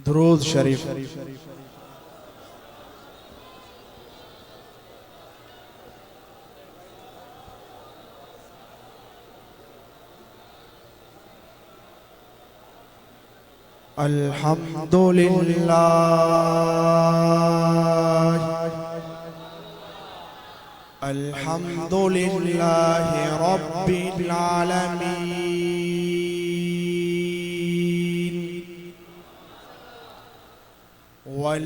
दुरूद शरीफ। अल्हम्दुलिल्लाह अल्हम्दुलिल्लाह रब्बिल आलमीन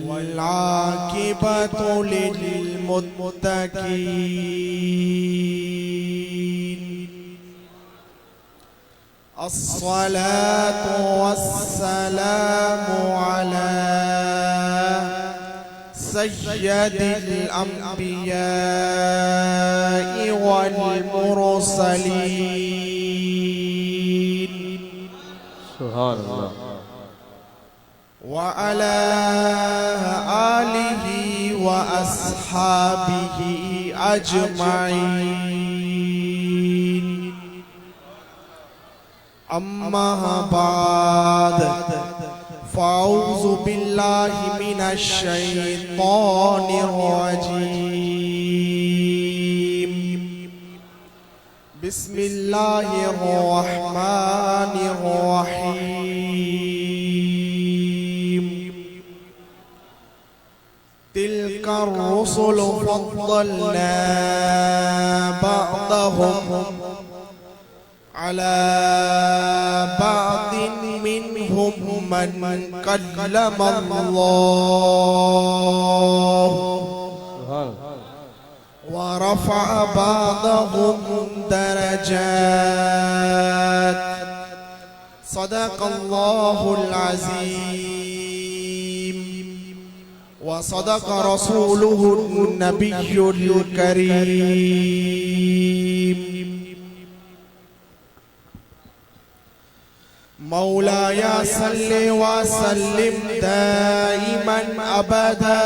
वल्आकिबतु लिलमुत्तकीन अस्सलातु वस्सलामु अला सय्यदिल अंबिया'i वल मुरसलीन सुभानअल्लाह व अला आलिहि व अस्हाबिहि अजमाइन अम्मा बाद फ़ाऊज़ु बिल्लाहि मिनश शैतानिर रजीम बिस्मिल्लाहिर रहमानिर रहीम तिल्का रुसुलु फ़द्दलना बअदहुम अला बादिन मिनहुम मन कल्लमल्लाह व रफ़अ बादहुम दरजात सदक़ल्लाहुल अज़ीम व सदक़ रसूलुहुन नबियुल करीम मौलाया सल्ले व सल्लिम दाइमन अबदा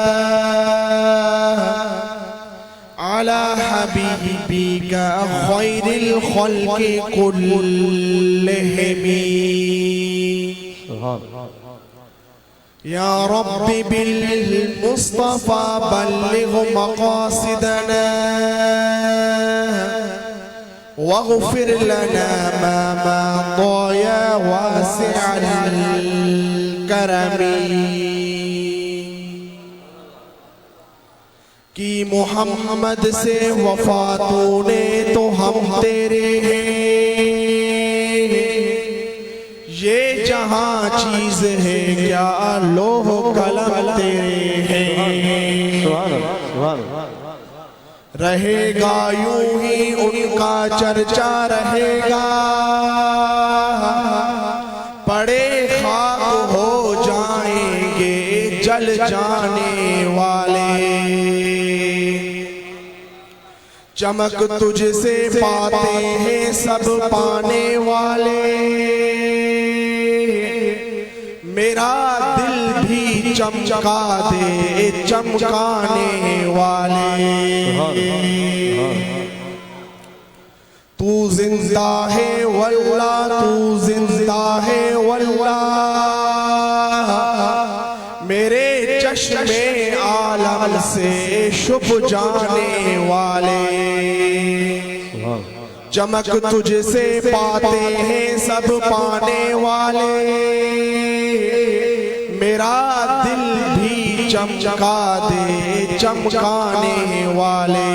अला हबीबिका खैरिल खल्क़ि कुल्लिहिम या रब्बि बिल मुस्तफ़ा बल्लिग़ मक़ासिदना वग़फ़िर लना मा मज़ा या वासिअल करमी कि मोहम्मद से वफ़ा तूने तो हम तेरे हैं, ये जहाँ चीज़ है क्या लोह कलम तेरे हैं। रहेगा यूं ही उनका चर्चा रहेगा, पड़े खाक हो जाएंगे जल जाने वाले। चमक तुझसे पाते हैं सब पाने वाले, मेरा दिल भी चमका दे चमकाने वाले। तू जिंदा है वल्लाह, तू जिंदा है वल्लाह, मेरे चश्मे आलम से शुभ जाने वाले। चमक तुझसे पाते हैं सब पाने वाले, मेरा दिल भी चमका दे चमकाने वाले।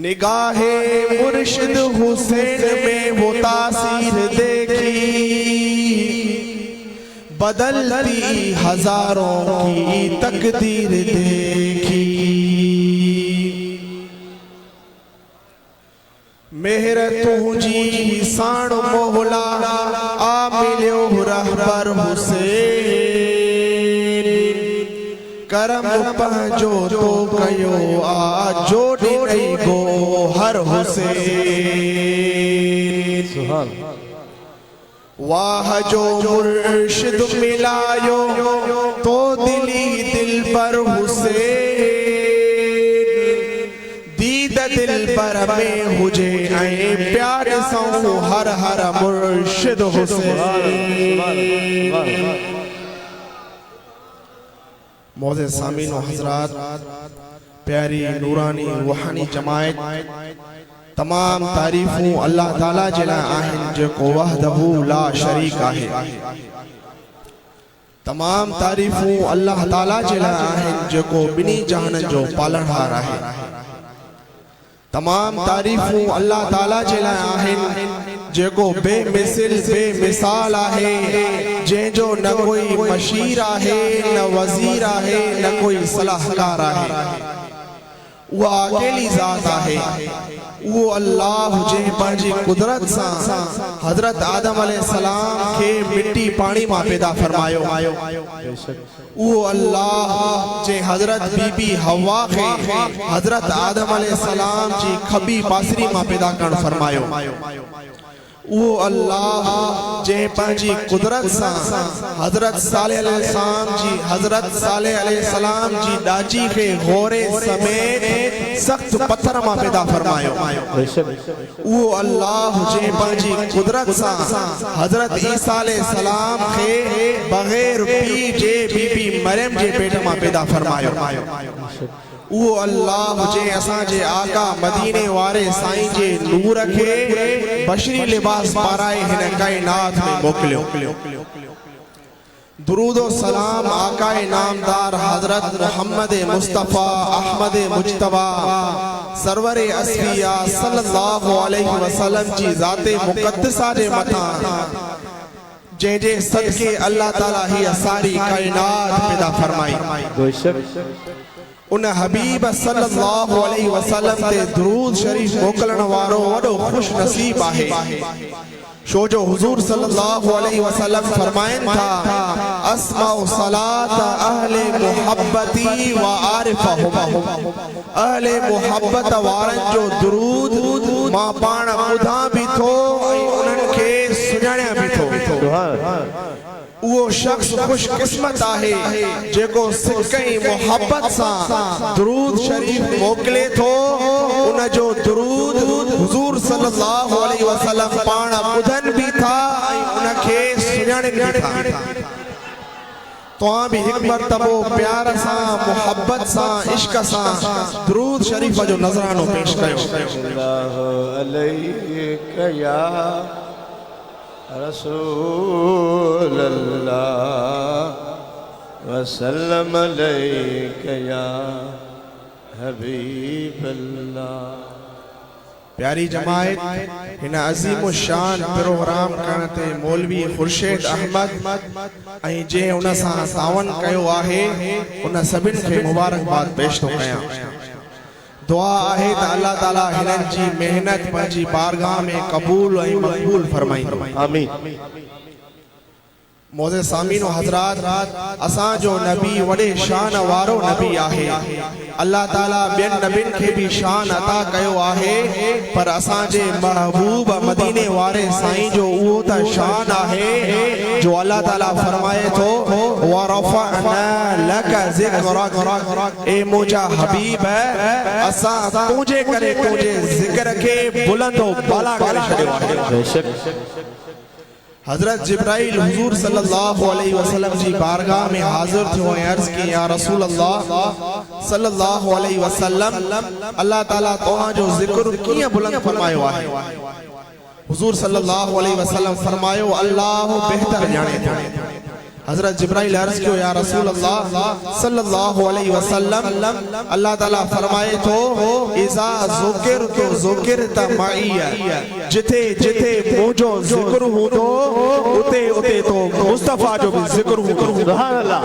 निगाहे मुर्शिद हुसैन में वो तासीर देखी, बदलती हजारों की तकदीर देखी। मेहर तुझी साण मोहला आ मिलो रहबर हुसैन, करम पंहिंजो तो कयो आ जोड़ी नहीं गो हर हुसैन सुभान वाह जो मुर्शिद मिलायो तो दिली दिल पर हुसैन दीद दिल पर में हुजे ऐं प्यार सौ हर हर मुर्शिद हुसैन मौज़े सामीन व हज़रात प्यारी नूरानी रूहानी जमायत तमाम तारीफ़ूं अल्लाह ताला जे लाइ आहिनि जेको वहदहू ला शरीक आहे तमाम तारीफ़ूं अल्लाह ताला जे लाइ आहिनि जेको ॿिन्ही जहाननि जो पालनहार आहे तमाम तारीफ़ूं अल्लाह ताला जे लाइ आहिनि जेको बेमिसल बेमिसाल आहे जंहिंजो न कोई मशीर आहे न वज़ीर आहे न कोई सलाहकार आहे उहा अकेली ज़ात आहे वो अल्लाह जंहिं पंहिंजी कुदरत सां हज़रत आदम अलैहिस्सलाम खे मिट्टी पाणी मां पैदा फरमायो वो अल्लाह जंहिं हज़रत बीबी हवा खे हज़रत आदम अलैहिस्सलाम जी खबी पासरी मां पैदा करण फरमायो वो अल्लाह जंहिं पंहिंजी कुदरत सां हज़रत सालेह अलैहिस्सलाम जी ॾाजी खे घोरे समेत सख्त पत्थर मां पैदा फरमायो वो अल्लाह जंहिं पंहिंजी कुदरत सां हज़रत ईसा अलैहिस्सलाम खे बग़ैर पीउ जे बीबी मरियम जे पेट मां पैदा फरमायो वो अल्लाह जंहिं असांजे आका मदीने वारे साईं जे नूर खे बशरी लिबास पाराए हिन काइनात में मोकिलियो दुरूद व सलाम आकाए नामदार हज़रत मोहम्मद मुस्तफ़ा अहमद मुज्तबा सरवरे अस्फिया सल्लल्लाहु अलैहि वसल्लम जी ज़ाते मुक़द्दसा जे मथां जंहिंजे सदके अल्लाह ताला ही सारी काइनात पैदा फरमाई उन हबीब सल्लल्लाहु अलैहि वसल्लम ते दुरूद शरीफ मोकलण वारो वॾो खुश नसीब आहे छो जो हुजूर सल्लल्लाहु अलैहि वसल्लम फरमाइनि था अस्माउ सलात अहले मुहब्बती व आरिफहुम अहले मुहब्बत वारनि जो दुरूद मां पाण ॿुधां बि थो ऐं उन्हनि खे सुञाणिया बि थो वो शख्स खुश किस्मत आहे जेको सिकई मोहब्बत सां दुरूद शरीफ मोकले थो उन जो दुरूद हुजूर सल्लल्लाहु अलैहि वसल्लम पाण ॿुधनि बि था ऐं उन खे सुञाणनि बि था तव्हां बि हिकु मरतबो प्यार सां मोहब्बत सां इश्क सां दुरूद शरीफ जो नज़रानो पेश कयो अल्लाहु अलैका या रसूल अल्लाह वसल्लम अलैका या हबीब अल्लाह प्यारी जमायत हिन अज़ीम शान प्रोग्राम करण ते मौलवी खुर्शीद अहमद ऐं जंहिं उन सां तावन कयो आहे उन सभिनि खे मुबारकबाद पेश थो कयां दुआ आहे त अल्लाह ताला हिननि जी मेहनत पंहिंजी बारगाह में क़बूल ऐं मक़बूल फरमाईंदो आमीन मौज़े सामीन व हज़रात असांजो नबी वॾे शान वारो नबी आहे अल्लाह ताला ॿियनि नबियुनि खे बि शान अता कयो आहे पर असांजे महबूब मदीने वारे साईं जो उहो त शान आहे जो अल्लाह ताला फरमाए थो वरफ़अना लक ज़िक्रक ए मुंहिंजा हबीब असां तुंहिंजे करे तुंहिंजे ज़िक्र खे बुलंद व बाला करे छॾियो आहे बेशक हज़रत जिब्राइल हुजूर सल्लल्लाहु अलैहि वसल्लम जी बारगाह में हाजिर थियो ऐं अर्ज़ की या रसूल अल्लाह सल्लल्लाहु अलैहि वसल्लम अल्लाह ताला तव्हां जो ज़िक्र कीअं बुलंद फरमायो आहे हुजूर सल्लल्लाहु अलैहि वसल्लम फरमायो अल्लाह बेहतर ॼाणे थो हज़रत जिब्राइल अर्ज़ कियो या रसूल अल्लाह सल्लल्लाहु अलैहि वसल्लम अल्लाह ताला फरमाए थो इज़ा ज़ुकिरत मईया जिथे जिथे मुंहिंजो ज़िक्र हूंदो उते उते तो मुस्तफ़ा जो भी ज़िक्र हूंदो सुभान अल्लाह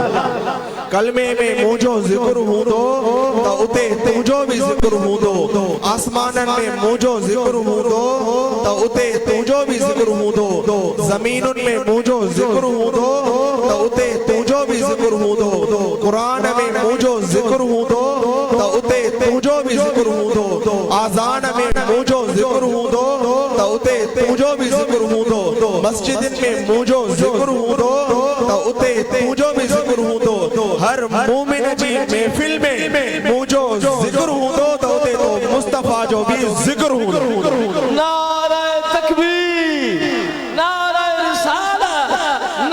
कलमे में मुंहिंजो ज़िक्र हूंदो त उते तुंहिंजो भी ज़िक्र हूंदो आसमाननि में मुंहिंजो ज़िक्र हूंदो त उते तुंहिंजो भी ज़िक्र हूंदो ज़मीनुनि में मुंहिंजो ज़िक्र हूंदो त उते तुंहिंजो भी भी जिक्र हूंदो कुरान में मुझो जिक्र हूंदो त उते तुझो भी जिक्र हूंदो आज़ान में मुझो जिक्र हूंदो त उते तुझो भी जिक्र हूंदो मस्जिद में मुझो जिक्र हूंदो त उते तुझो भी जिक्र हूंदो हर मोमिन जी महफिल में मुझो जिक्र हूंदो त उते तो मुस्तफा जो भी जिक्र हूंदो। नारे तकबीर, नारे रिसालत,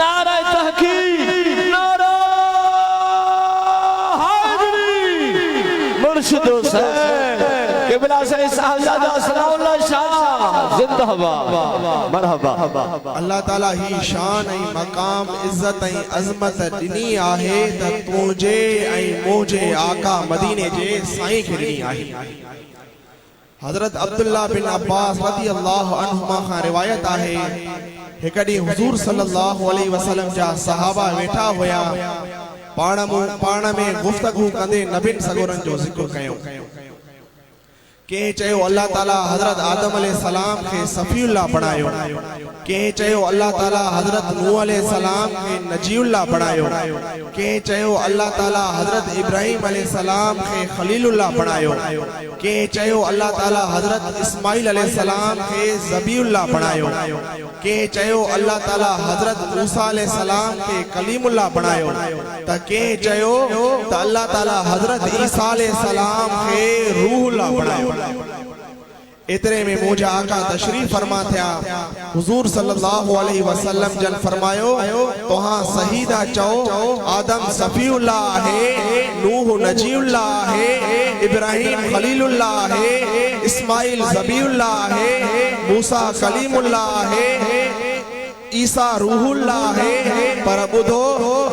नारे तहकीक, नारा हैदरी। मुर्शिद हुसैन किबला से साहबजादा सलाउल्लाह शाह जिंदाबाद मरहबा। अल्लाह ताला ही शान ऐं मकाम इज्जत ऐं अज़मत ॾिनी आहे त तुंहिंजे ऐं मुंहिंजे आका मदीने जे साईं खे ॾिनी आहे। हज़रत अब्दुल्ला बिन अब्बास रज़ी अल्लाह अन्हुमा खां रिवायत आहे हिकु ॾींहुं हुज़ूर सल्लल्लाहु अलैहि वसल्लम जा सहाबा वेठा हुया पाण में गुफ़्तगू कंदे नबियुनि सॻोरनि जो ज़िक्र कयो। कंहिं चयो अल्लाह ताला हज़रत आदम अलैहिस्सलाम खे सफ़ीउल्लाह बणायो, कंहिं चयो अल्लाह ताला हज़रत नूह अलैहिस्सलाम खे नजीउल्लाह बणायो, कंहिं चयो अल्लाह ताला हज़रत इब्राहिम अलैहिस्सलाम खे खलीलुल्लाह बणायो, कंहिं चयो अल्लाह ताला हज़रत इस्माइल अलैहिस्सलाम खे ज़बीउल्लाह बणायो, कंहिं चयो अल्लाह ताला हज़रत मूसा अलैहिस्सलाम खे कलीमुल्लाह बणायो त कंहिं चयो त अल्लाह ताला हज़रत ईसा अलैहिस्सलाम खे रूहुल्लाह बणायो। इतने में मुझा आका तशरीफ फरमा थिया हुजूर सल्लल्लाहु अलैहि वसल्लम जन फरमायो तोहां सही दा चओ आदम सफीउल्लाह है, नूह नजीउल्लाह है, इब्राहिम खलीलुल्लाह है, इस्माइल ज़बीउल्लाह है, मूसा कलीमुल्लाह है, ईसा रूहुल्लाह है। पर बुधो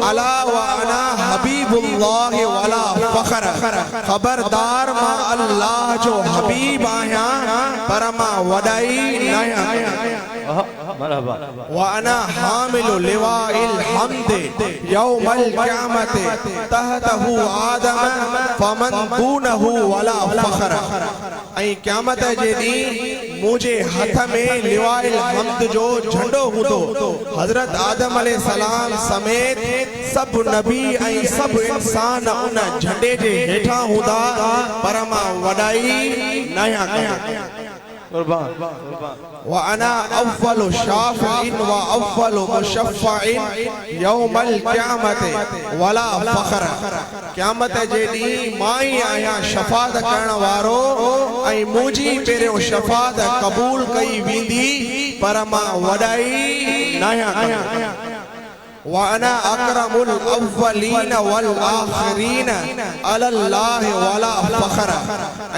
अला व अना हबीबुल्लाह वला फखर, खबरदार मां अल्लाह जो हबीब आया पर मां वडाई न व अना हामिलु लिवाइल हम्द यौमल क़यामत तहतहु आदम फमन दूनहु वला फखर। ऐं क़यामत जे ॾींहुं मुझे हथ में लिवाइल हम्द जो झंडो हूंदो हज़रत आदम अलैहिस्सलाम समेत सब नबी ऐं सब इंसान उन झंडे जे हेठां हूंदा पर मां वडाई न कयां। व अना अव्वलु शाफ़िइन व अव्वलु मुशफ़्फ़िइन यौमल क़यामत वला फ़ख़्र। क़यामत जे ॾींहुं मां ई आहियां शफ़ाअत करण वारो ऐं मुंहिंजी पहिरियों शफ़ाअत क़बूल कई वेंदी पर मां वॾाई न कयां। व अना अकरमुल अव्वलीन वल आखिरीन अलल्लाह वला फ़ख़्र।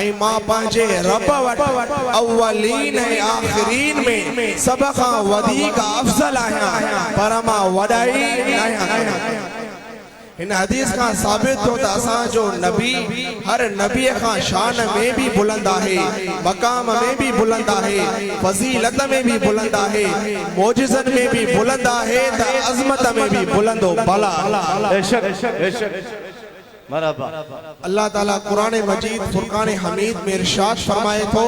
ऐं मां पंहिंजे रब वटि अव्वलीन ऐं आखिरीन में सभ खां वधीक अफ़ज़ल आहियां पर मां वॾाई न कयां। इन हदीस का साबित हो त असांजो नबी हर नबी का शान में भी बुलंद आहे, मकाम में भी बुलंद आहे, फजीलत में भी बुलंद आहे, मोजिज़न में भी बुलंद आहे त अज़मत में भी बुलंदो भला। अल्लाह ताला कुरान मजीद फुरकान हमीद में इरशाद फरमाए तो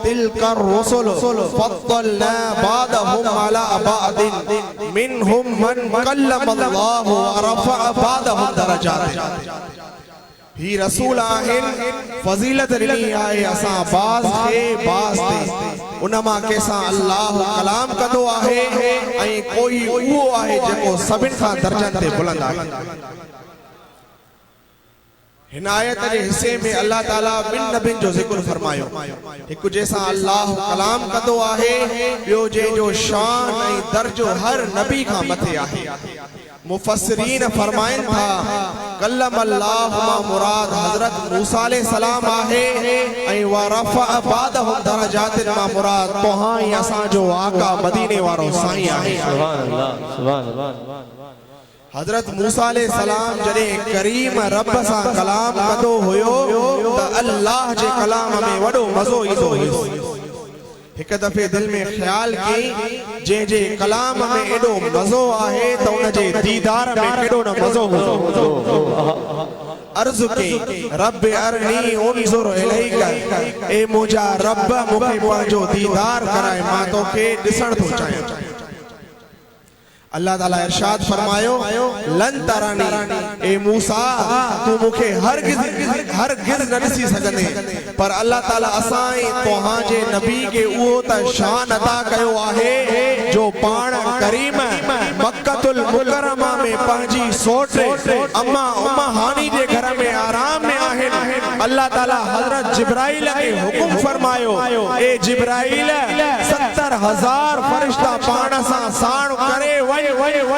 तिलकर रसूल फद्दलना बादहुम अला बादिन मिनहुम मन कल्लमल्लाहु व रफ़अ बादहुम दरजात। ही रसूल आहिन फजीलत ॾिनी आहे असां बाज़ खे बाज़ ते उनमा केसां अल्लाह कलाम कंदो आहे ऐं कोई उहो आहे जेको सभिनि खां दर्जनि ते बुलंद आहे। हिनायत जे हिस्से में अल्लाह ताला बिन नबियुनि जो ज़िक्र फरमायो। हिकु जैसा अल्लाह कलाम कंदो आहे ॿियो जंहिंजो शान ऐं दर्जो हर नबी खां मथे आहे। मुफस्सिरीन फरमाइन था कल्लम अल्लाह मां मुराद हज़रत मूसा अलैहिस्सलाम आहे ऐं व रफ़अ बादहुम दरजातिन मां मुराद तोहां ई असांजो आका मदीने वारो साईं आहे। सुभान अल्लाह सुभान अल्लाह। हज़रत मूसा अलैहिस्सलाम जॾहिं करीम रब सां कलाम कंदो हुयो त अल्लाह जे कलाम में वॾो मज़ो ईंदो हुयो। हिक दफ़े दिल में ख्याल कई जंहिंजे कलाम में एॾो मज़ो आहे त उन जे दीदार में केॾो न मज़ो हूंदो। अर्ज़ के रब अरनी उनज़ुर इलैक, ए मुंहिंजा रब मूंखे पंहिंजो दीदार कराए मां तोखे ॾिसण थो चाहियां। अल्लाह ताला इरशाद फरमायो लन तरानी ए मूसा तू मुखे हर गिज न ॾिसी सघंदे पर अल्लाह ताला असां तोहां जे नबी के उहो त शान अता कयो आहे जो पाण करीम मक्कतुल मुकरमा में पंहिंजी सोट अम्मा उम्मा हानी जे घर में आराम में आहिनि। अल्लाह ताला हजरत जिब्राइल के हुकुम फरमायो ए जिब्राइल 70,000 फरिश्ता पाण सां साण करे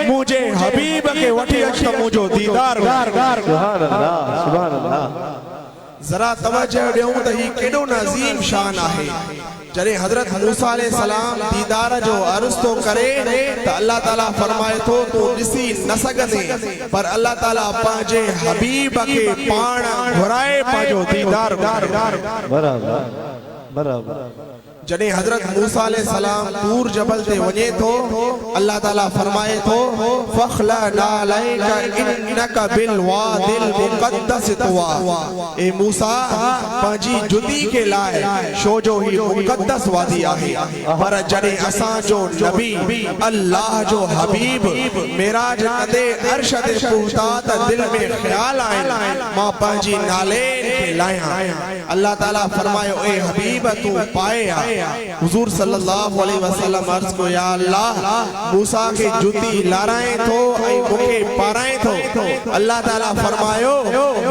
मुझे हबीब के वठी अच त मुझो दीदार। सुभान अल्लाह। जरा तवज्जो ॾियूं त ही केॾो नज़ीम शान आहे। जॾहिं हजरत मूसा अलैहि सलाम दीदार जो अर्ज़ तो करे त अल्लाह ताला फरमाए थो तू ॾिसी न सघंदे पर अल्लाह ताला पंहिंजे हबीब के पाण घुराए पंहिंजो दीदार। बराबर। जॾहिं हजरत मूसा अलैहि सलाम तूर जबल ते वञे थो अल्लाह ताला फरमाए थो फखलना अलैका इन्नका बिल वादिल मुक़द्दस तुवा। ए मूसा पंहिंजी जुदी के लाए छो जो ही मुक़द्दस वादी आहे पर जॾहिं असां जो नबी अल्लाह जो हबीब मेराज कंदे अर्श ते पहुता त दिल में ख्याल आए मां पंहिंजी नाले के लाया। अल्लाह ताला फरमायो ए हबीब तू पाए हुजूर सल्लल्लाहु अलैहि वसल्लम अर्ज़ को या अल्लाह मूसा के जुती लाराए थो ऐं मुखे पाराए थो। अल्लाह ताला फरमायो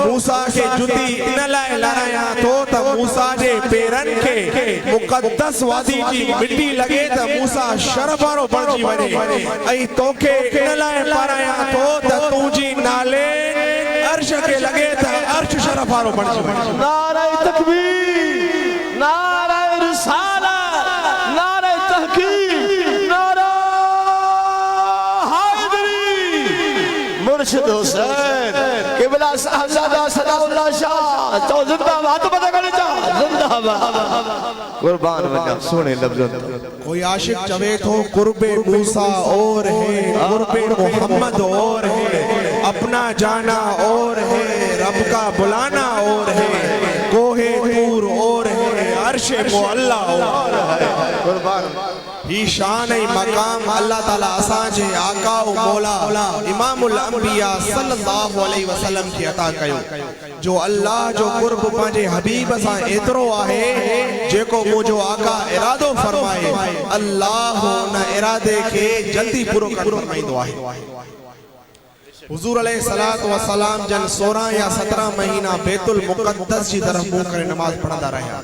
मूसा के जुती इन लाए लाराया थो त मूसा जे पेरन के मुक़द्दस वादी जी मिट्टी लगे त मूसा शरफ वारो बणजी वञे ऐं तोखे इन लाए पाराया थो त तुंहिंजी नाले अर्श के लगे त अर्श शरफ वारो बणजी वञे। नारे तकबीर, नारे रिसालत, नारे तहकीक, नारा हैदरी। मुर्शिद हुसैन किबला साहबजादा सनाउल्लाह शाह तो जिंदाबाद तो पता करने जा जिंदाबाद कुर्बान वजा सुने लफ्ज़ों। कोई आशिक चवे थो कुर्बे मूसा और है कुर्बे मोहम्मद और है अपना जाना और है रब का बुलाना और है कोहे तूर और है अर्शे मुअल्ला और है। कुर्बान ही शान मकाम अल्लाह ताला असां जे आका व मौला इमामुल अंबिया सल्लल्लाहु अलैहि वसल्लम की अता कयो जो अल्लाह जो कुर्ब पंहिंजे हबीब सां एतिरो आहे जेको मुंहिंजो आका इरादो फरमाए अल्लाह उन इरादे के जल्दी पूरो फरमाईंदो आहे। हुजूर अलैहि सलातो व सलाम जन 16 या 17 महीना बैतुल मुक़द्दस जी तरफ मुंह करे नमाज पढ़ंदा रहिया।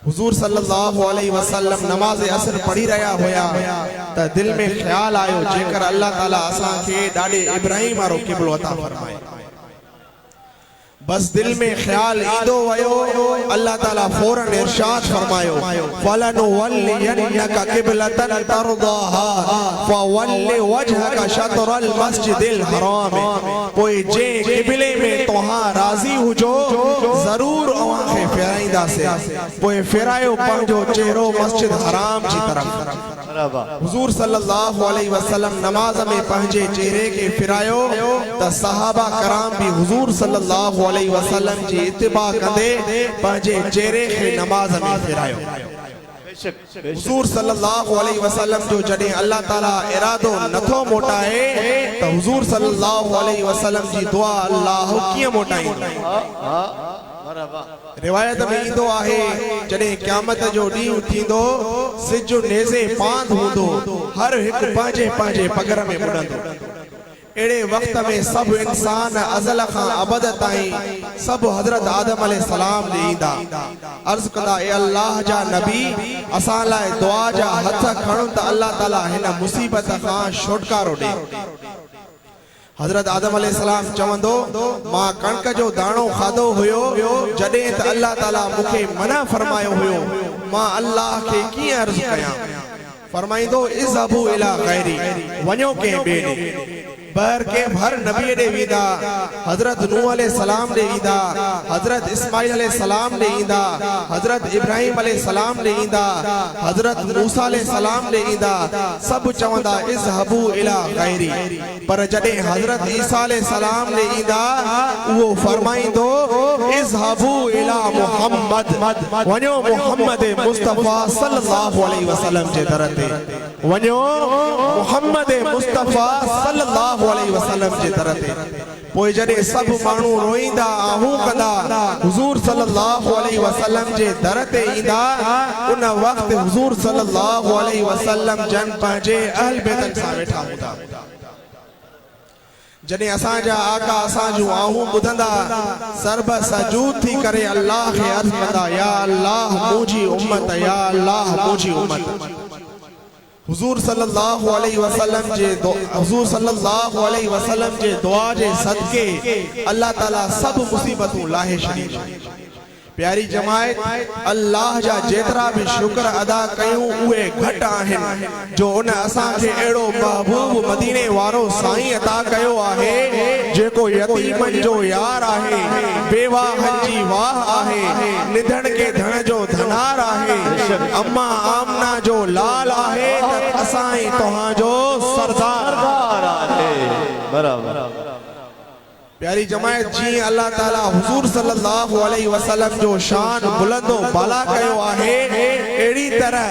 हुजूर सल्लल्लाहु अलैहि वसल्लम नमाज असर पढ़ी रहा होया त दिल में ख्याल आयो जेकर अल्लाह ताला असां के डाडे इब्राहिम वारो क़िबलो अता फरमाए। बस दिल में ख्याल ईंदो वयो अल्लाह ताला फौरन इरशाद फरमायो फलनुवल्लियन्नका क़िबलतन तरदाहा फवल्लि वजहका शतरल मस्जिदिल हराम। पोइ जे क़िबले में तोहां राज़ी हुजो ज़रूर अवां खे फेराईंदासीं पोइ फेरायो पंहिंजो चेहरो मस्जिद हराम जी तरफ। हुजूर सल्लल्लाहु अलैहि वसल्लम नमाज में पंहिंजे चेहरे के फिरायो त सहाबा कराम भी हुजूर सल्लल्लाहु अलैहि वसल्लम जी इत्तिबा कंदे पंहिंजे चेहरे के नमाज में फिरायो। हुजूर सल्लल्लाहु अलैहि वसल्लम जो जॾहिं अल्लाह ताला इरादो नथो मोटाए त हुजूर सल्लल्लाहु अलैहि वसल्लम जी दुआ अल्लाह कीअं मोटाईंदो। रिवायत में ईंदो आहे जॾहिं क़यामत जो ॾींहुं थींदो सिज नेज़े पांद हूंदो हर हिकु पंहिंजे पंहिंजे पगर में बुॾंदो। एड़े वक्त में सब इंसान अज़ल खां अबद ताईं सब हजरत आदम अलैहि सलाम ॾे ईंदा अर्ज़ कंदा ए अल्लाह जा नबी असां लाइ दुआ जा हथ खणो त अल्लाह ताला हिन मुसीबत खां छुटकारो ॾे। हजरत आदम अलैहि सलाम चवंदो मां कणक जो दाणो खाधो हुयो जॾहिं त अल्लाह ताला मूंखे मना फरमायो हुयो मां अल्लाह खे कीअं अर्ज़ कयां। फरमाईंदो इज़हबू इला गैरी वञो के ॿिए ॾे बर के हर नबी ॾे वेंदा हजरत नूह अलैहि सलाम ॾे ईंदा हजरत इस्माइल अलैहि सलाम ॾे ईंदा हजरत इब्राहिम अलैहि सलाम ॾे ईंदा हजरत मूसा अलैहि सलाम ॾे ईंदा सब चवंदा इज़हबू इला गैरी पर जॾहिं हजरत ईसा अलैहि सलाम ॾे ईंदा उहो फरमाईंदो इज़हबू इला मुहम्मद वञो मुहम्मद मुस्तफा सल्लल्लाहु अलैहि वसल्लम जे दर ते। वञो मुहम्मद मुस्तफ़ा सल्लल्लाहु अलैहि वसल्लम जे दर ते। पोइ जॾहिं सभु माण्हू रोईंदा आहूं कंदा हुज़ूर सल्लल्लाहु अलैहि वसल्लम जे दर ते ईंदा, उन वक़्तु हुज़ूर सल्लल्लाहु अलैहि वसल्लम जन पंहिंजे अहल बैतन सां वेठा हूंदा। जॾहिं असांजा आका असांजूं आहूं ॿुधंदा, सर्ब सजूद थी करे अल्लाह खे अर्ज़ कंदा, या अल्लाह मुंहिंजी उम्मत, या अल्लाह मुंहिंजी उम्मत। हुज़ूर सल्लल्लाहु अलैहि वसल्लम जे दुआ जे सदके अल्लाह ताला सभु मुसीबतूं लाहे छॾी। प्यारी जमायत, अल्लाह जा जेतिरा भी शुक्र अदा कयूं उहे घट आहिनि जो उन असांखे अहिड़ो महबूब मदीने वारो साईं अता कयो आहे जेको यतीमन जो यार आहे, बेवाहन जी वाह आहे, निधन के धन जो धनार आहे, अम्मा आमना जो लाल आहे, असाई तव्हांजो सरदार आहे। बराबर। प्यारी जमायत, जी अल्लाह ताला हुज़ूर सल्लल्लाहु अलैहि वसल्लम जो शान बुलंदो बाला कयो आहे, एड़ी तरह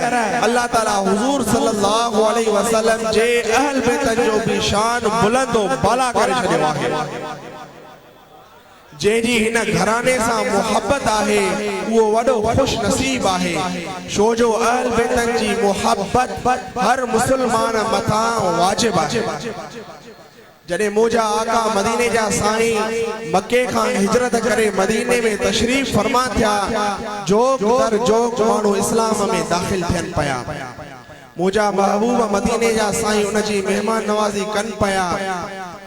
अल्लाह ताला हुज़ूर सल्लल्लाहु अलैहि वसल्लम जे अहल बैतन जो भी शान बुलंदो बाला करे छॾियो आहे। जंहिंजी हिन घराने सां मुहब्बत आहे उहो वॾो खुश नसीब आहे, छो जो अहल बैतन जी मुहब्बत हर मुसलमान मथां वाजिब आहे। जॾहिं मुंहिंजा आका मदीने जा साईं मके खां हिजरत करे मदीने में तशरीफ फरमा थिया, जोग दर जोग माण्हू इस्लाम में दाख़िल थियनि पिया। मुंहिंजा महबूब मदीने जा साईं उन जी मेहमान नवाज़ी कनि पिया।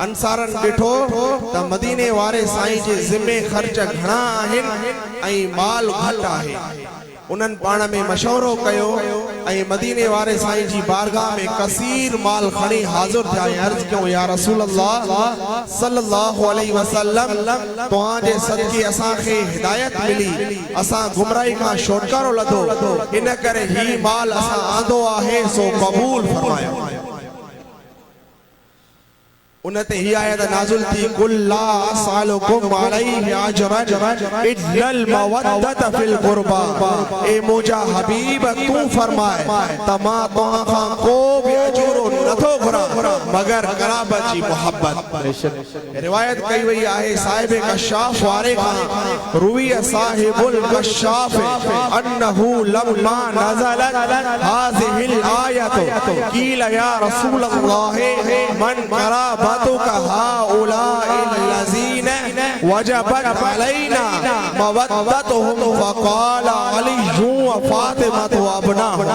अंसारनि ॾिठो त मदीने वारे साईं जे ज़िम्मे ख़र्च घणा आहिनि ऐं माल घटि आहे। उन्हनि पाण में मशवरो कयो ऐं मदीने वारे साईं जी बारगाह में कसीर माल खणी हाज़िर थिया ऐं अर्ज़ कयो, या रसूल अल्लाह सल्लल्लाहु अलैहि वसल्लम, तव्हांजे सदके असांखे हिदायत मिली, असां गुमराही खां छुटकारो लधो, इन करे ही माल असां आंदो आहे सो क़बूल फरमायो। उनते ही आयत नाज़िल थी, कुल ला असअलुकुम अलैहि अजरन इल्लल मवद्दत फिल कुर्बा। ए मुंहिंजा हबीब तू फरमाए त मां तव्हां खां को बि अजूरो नथो घुरां मगर क़राबत जी मोहब्बत। रिवायत कई वई आहे साहिब कशाफ वारे खां, रुवी साहिबुल कशाफ अन्नहु लम्मा नज़लत हाज़िहिल आयत क़ील या रसूल अल्लाह मन क़राबत वजबत अलैना मवद्दतुहुम फक़ाल अली व फातिमा व अबनाहुम।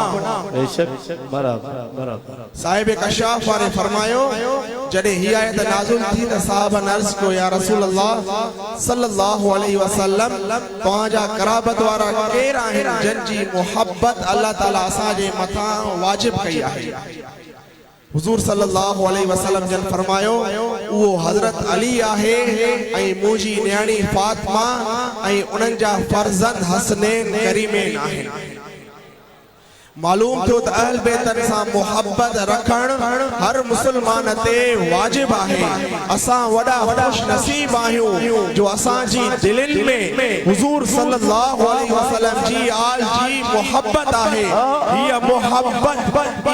साहिब कशाफ वारे फरमायो, जॾहिं ही आयत नाज़िल थी त साहबन अर्ज़ कयो, या रसूल अल्लाह सल्लल्लाहु अलैहि वसल्लम, तव्हांजा क़राबत वारा केर आहिनि जिन जी मुहब्बत अल्लाह ताला असांजे मथां वाजिब कई आहे। हुज़ूर सल्लल्लाहु अलैहि वसल्लम जन फरमायो, उहो हज़रत अली आहे ऐं मुंहिंजी न्याणी फातिमा ऐं उन्हनि जा फर्ज़ंद हसनैन करीमैन आहिनि। मालूम थियो त अहल बैतन सां मुहब्बत रखण हर मुसलमान ते वाजिब आहे। असां वॾा खुश नसीब आहियूं जो असांजी दिलनि में हुज़ूर सल्लल्लाहु अलैहि वसल्लम जी आल जी मुहब्बत आहे। हीअ मुहब्बत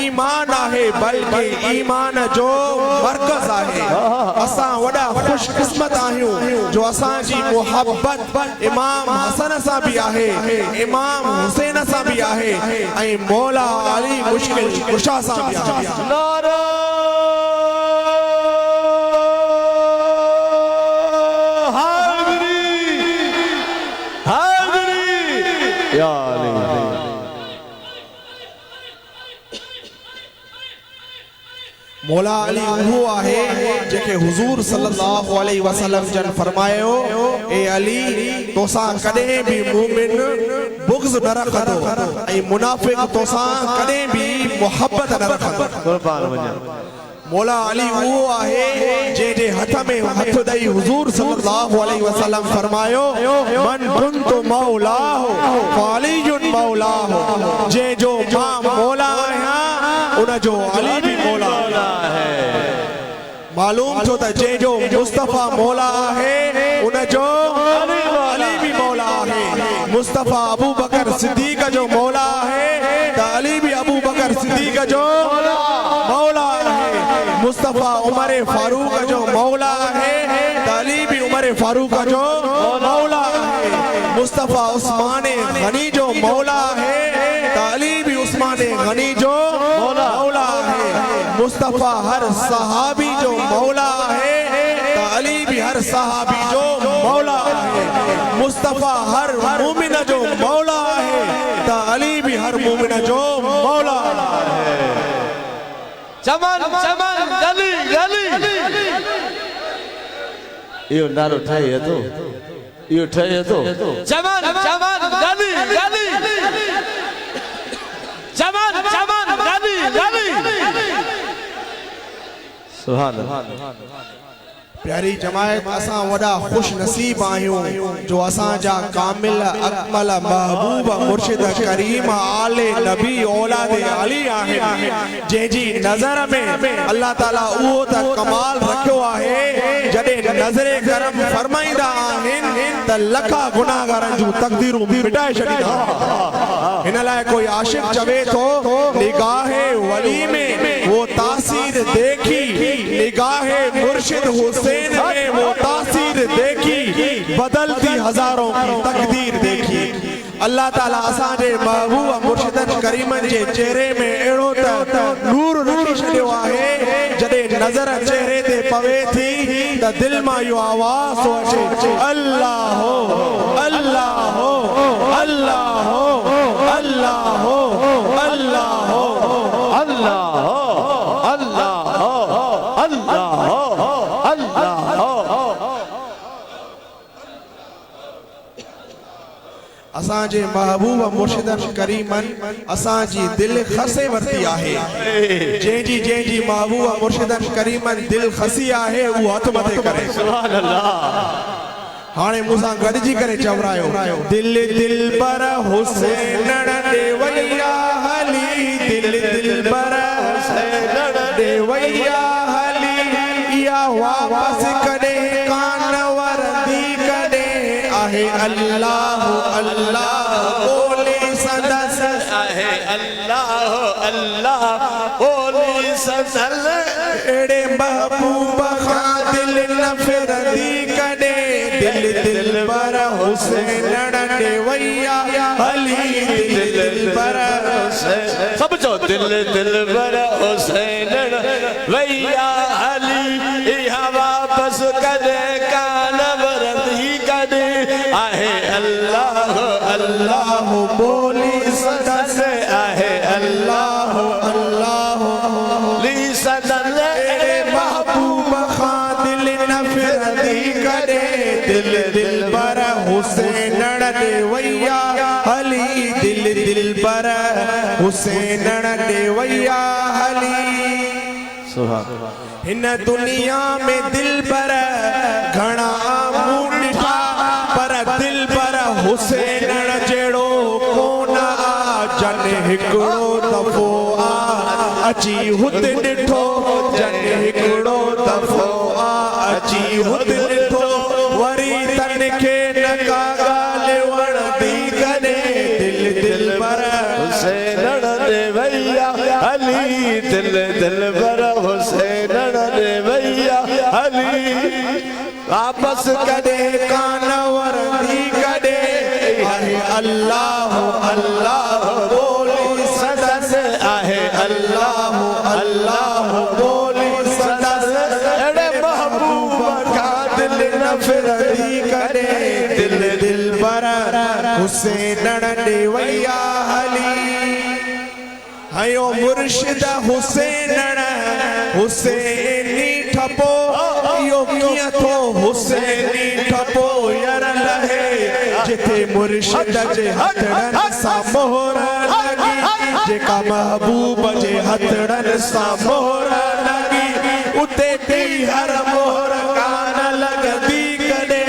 ईमान आहे, बल्कि ईमान जो मरकज़ आहे। असां वॾा खुश क़िस्मत आहियूं जो असांजी मुहब्बत इमाम हसन सां भी आहे, इमाम हुसैन सां भी आहे ऐं मौला अली मुश्किल कुशा सां भी आहे। नारा हैदरी या अली। मौला अली वो आहे जेके हुज़ूर सल्लल्लाहु अलैहि वसल्लम जन फरमायो, ए अली तोसां कॾहिं भी मोमिन बुग़्ज़ न रखंदो ऐं मुनाफ़िक़ तोसां कॾहिं भी मोहब्बत न रखंदो। कुर्बान वञा। मौला अली वो आहे जंहिंजे हथ में हथ ॾेई हुज़ूर सल्लल्लाहु अलैहि वसल्लम फरमायो, मन कुंतु मौलाहु फ़अलियुन मौलाहु, जंहिंजो मां मौला आहियां उन जो अली भी मौला है। मालूम छो त जंहिंजो मुस्तफ़ा मौला आहे उन जो अली भी मौला आहे। मुस्तफ़ा अबू बकर सिद्दीक़ जो मौला आहे त अली भी अबू अबू बकर सिद्दीक जो मौला है, मुस्तफ़ा उमर फारूक जो मौला है, अली भी उमर फारूक जो मौला है, मुस्तफ़ा उस्मान गनी जो मौला है, अली भी उस्मान गनी जो मौला है, मुस्तफ़ा हर सहाबी जो मौला है, अली भी हर सहाबी जो मौला है, मुस्तफ़ा हर मोमिन जो मौला है, अली भी हर मोमिन जो मौला है। चमन चमन गली गली यो नारो ठाई तो यो ठाई तो चमन चमन गली गली चमन चमन गली गली सुभान अल्लाह। प्यारी जमायत असां वॾा खुश नसीब आहियूं जो असां जा कामिल अकमल महबूब मुर्शिद करीम आले नबी औलाद अली आहिनि, जंहिंजी नज़र में अल्लाह ताला उहो त कमाल रखियो आहे, जॾहिं नज़रे करम फरमाईंदा आहिनि त लखा गुनाहगारनि जूं तक़दीरूं मिटाए छॾींदा। हिन लाइ कोई आशिक चवे थो निगाहे वली में वो तासीर देखी, निगाहे मुर्शिद हुसैन में वो तासीर देखी, बदलती हजारों की तकदीर देखी। अल्लाह ताला असांजे महबूब मुर्शिदन करीमन जे चेहरे में अहिड़ो त नूर रखी छॾियो आहे, जॾहिं नज़र चेहरे ते पवे थी त दिल मां इहो आवाज़ थो अचे, अल्लाह हो अल्लाह हो अल्लाह हो अल्लाह हो अल्लाह हो अल्लाह हो अल्लाह हो अल्लाह हो अल्लाह हो। असांजे महबूब मुर्शिदन करीमन असांजी दिल खसे वरती आहे, जंहिंजी जंहिंजी महबूब मुर्शिदन करीमन दिल खसी आहे उहो हथ मथे करे। सुभान अल्लाह। हाणे मूंसां गॾिजी करे चवरायो, दिल दिल पर हुसैन देवैया हली, दिल दिल पर हुसैन देवैया हली, या वापस कॾे कान वरदी कॾे आहे, अल्लाह अल्लाह बोले सदस आहे, अल्लाह अल्लाह बोले सदल, एड़े महबूब खां दिल न फिरदी कॾे, दिल दिल पर हुसैन देवैया हली, दिल दिल पर हुसैन, सब जो दिल दिल पर हुसैन वैया हली, यहाँ वापस कदे कान वरदी कदे आहे, अल्लाह अल्लाह बोली सदस आहे, अल्लाह अल्लाह ली सदल, एड़े महबूब खां दिल न फिरदी कॾे, दिल दिल पर हुसैन देवैया हली, दिल दिल पर हुसैन देवैया हली। हिन दुनिया में दिल पर घणा मूं ॾिठा, पर दिल पर हुसैन जहिड़ो कोन आ, जन हिकिड़ो दफ़ो आ अची हुते ॾिठो, जन हिकिड़ो दफ़ो आ अची हुते ॾिठो, वरी तन खे न का ॻाल्हि वणंदी कॾे, दिल दिल पर हुसैन देवैया हली, दिल दिल पर हुसैन देवैया हली, वापस कॾे कान वरदी कॾे आहे, अल्लाह अल्लाह बोली सदस आहे, अल्लाह अल्लाह बोली सदस, एड़े महबूब खां दिल न फिरदी कॾे, दिल दिल पर हुसैन देवैया हली। हयो मुर्शिद हुसैन हुसैनी ठपो, इहो कीअं थो हुसैनी ठपो यार लहे, जिथे मुर्शिद जे हथड़नि सां मोहर लॻी, जेका महबूब जे हथड़नि सां मोहर लॻी, उते बि हर मोहर कान लॻंदी कॾे,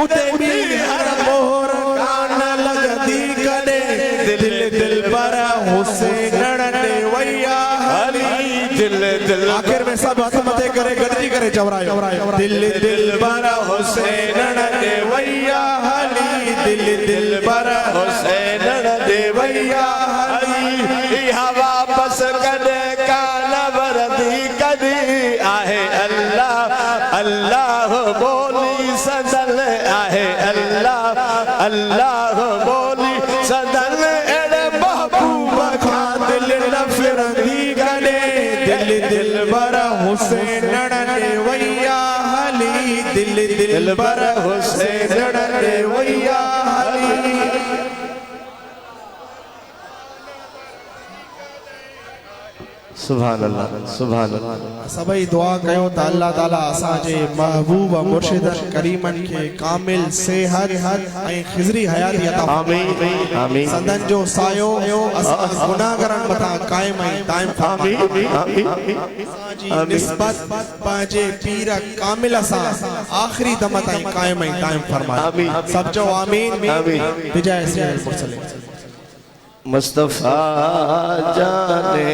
उते बि हर मोहर कान लॻंदी कॾे, दिल दिल पर हुसैन देवैया हली, दिल दिल। आखिर में सब हथ मथे करे गॾिजी करे चवरायो, दिल दिल पर हुसैन देवैया हली, दिल दिल पर हुसैन देवैया हली, हवा अल्लाह बोली सदन एड़े महबूब खा दिल न फिरंदी गने दिल दिल बर हुसैन नड़ने वैया हली दिल दिल बर हुसैन नड़ने वैया हली। सुभान अल्लाह सुभान अल्लाह। सभई दुआ कयो त अल्लाह ताला असांजे महबूब मुर्शिद करीमन के कामिल सेहत ऐं खिज़री हयाती अता आमीन आमीन। संदन जो सायो असां गुनाहगारन मथा कायम ऐं दाइम फरमाए। असांजी निस्बत पंहिंजे पीर कामिल सां आख़िरी दम ताईं कायम ऐं दाइम फरमाए। सब चओ आमीन आमीन। बिजाए सैयद मुरसलीन मुस्तफा जाने